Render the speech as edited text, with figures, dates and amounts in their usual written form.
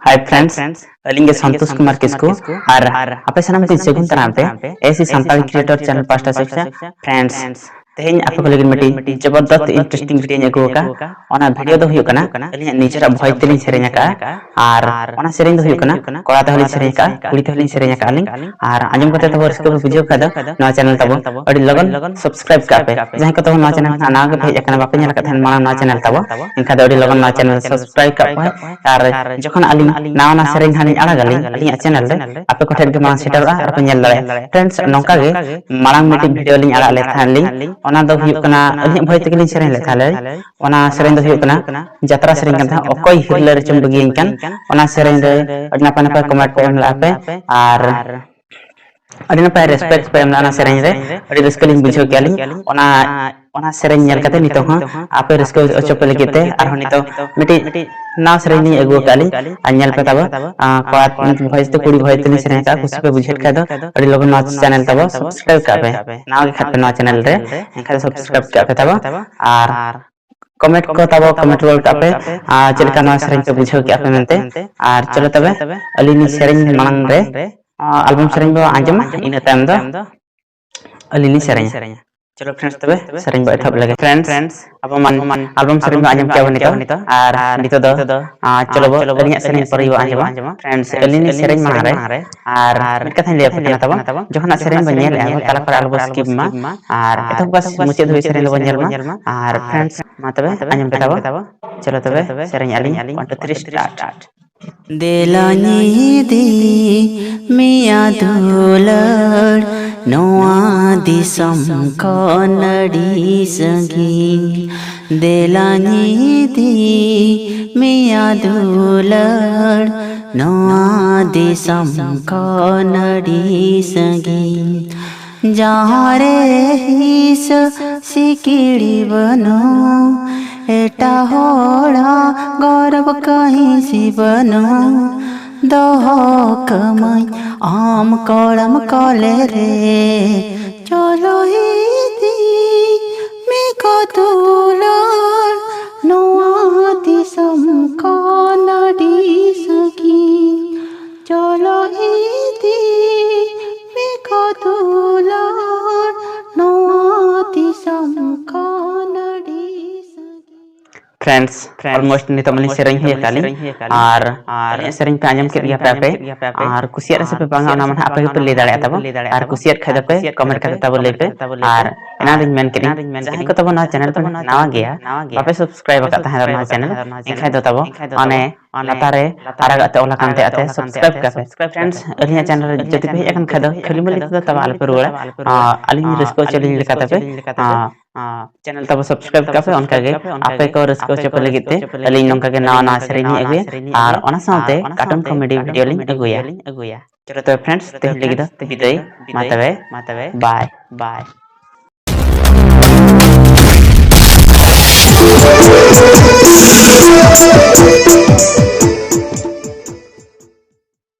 hi friends अलिंगे Santosh Kumar किसको और आपे सनाम के सगुन तनाम पे ऐसी संताली क्रिएटर चैनल पास्टा से फ्रेंड्स तेहेन आपे को लेकिन मिटी जबरदस्त इंटरेस्टिंग वीडियो ने को ओना वीडियो दो हुयो कना अलिया निजरा भॉइस तेलिन सेरे냐 का और ओना सेरेñ दो हुयो कना कोड़ा तहलिन सेरे냐 का कुड़ी तहलिन सेरे냐 का लिंग और आजम कते तब रस्को बुझियो का दो नवा चैनल तब अडी लगन सब्सक्राइब का पे जहां को तो नवा चैनल ना गे भेज एकना बापे नेल का थन माना नवा चैनल तब इनका दो अडी लगन नवा चैनल सब्सक्राइब का पे और जखन अलिंग नावा ना सेरेñ हानि आड़ागालिंग अलिया चैनल रे आपे को ठेर के मा सेटरा और पे नेल दाड़े फ्रेंड्स नोका गे मारांग मिटी वीडियो लिंग आड़ा ले थानलिंग ओना दो हुयो कना अलिया भॉइस तेलिन सेरेñ ले थाले ओना सेरेñ दो हुयो कना जत्रा सेरेñ कन था ओकोय हिरले रे चुम बगियन कन ओना सेरेñ रे अडी नापा नापा कमेंट पे एमला पे और अडी नापा रेस्पेक्ट पे एमला ना सेरेñ रे अडी रस्कलिंग बुझो केलिंग ओना सेरेñ नेल कते नितो हां आपे रस्को ओचोपे लगिते आर नितो मिटी ना सेरेñ नि एगो काली आ नेल पे तब कोआ भॉइस तो कुड़ी भॉइस तेलिन सेरेñ का कुछ पे बुझेट का दो अडी लोग ना चैनल तब सब्सक्राइब का पे ना के खाते ना चैनल रे एखा सब्सक्राइब का पे तब और कमेंट को तब कमेंट रोल का पे चलका ना सेरेñ पे बुझो के आपे मेनते और चलो तबे अलिनी सेरेñ मांग रे एल्बम सेरेñ बो आंजम इन टाइम दो अलिनी सेरेñ चलो फ्रेंड्स तबे सेरेñ बो एथब लगे फ्रेंड्स अब मन एल्बम सेरेñ बो आंजम के बनितो और नितो दो चलो बो अलिनी सेरेñ पर यो आंजम फ्रेंड्स अलिनी सेरेñ मांग रे और मिट कथा ले फना तब जखना सेरेñ बो नेल ए ताला पर आलबो स्किप मा और एथब बस मुचे धोई सेरेñ बो नेल मा और फ्रेंड्स मा तबे आंजम के तब चलो तबे सेरेñ आलिनी 1 2 3 स्टार्ट देलानी दी मिया दुलड़ नोआ दिसम कनड़ी संगी देलानी दी मिया दुलड़ नोआ दिसम कनड़ी संगी जहाँ रे हिस सिकिड़ी बनो एटा होड़ा गौरव कहीं सी बनो दह कमाई आम कड़म कले रे चलो दी मेको दुलड़ नोआ दिसम कनड़ी सगी चलो दी मेको दुलड़ नोआ दिसम कनड़ी फ्रेंड्स ऑलमोस्ट नितो मलिन सेरेñ हे कालिंग और सेरेñ पे आंजम के दिया पे और कुसियर से पे बांगा ना मन आपे पे ले दाड़े तब और कुसियर खादा पे कमेंट करता तब ले पे और एना दिन मेन के जहां को तब ना चैनल पे नवा गया आपे सब्सक्राइब करता है ना चैनल एखाय दो तब अने लतारे आराग अते ओला कांते अते सब्सक्राइब का फ्रेंड्स अलिया चैनल जति पे एकन खादा खली मलि तब आल पे रोड़ा अलिनी रस्को चलिन लेका तब चैनल तब सब्सक्राइब का पे उनका गे आपे को रस्को चपे लगिते अलिन नंका के नवा नवा सेरेñ अगुया और ओना साथे कार्टून कॉमेडी वीडियो लिंक अगुया चलो तो फ्रेंड्स ते लगी द विदाई मा तबे बाय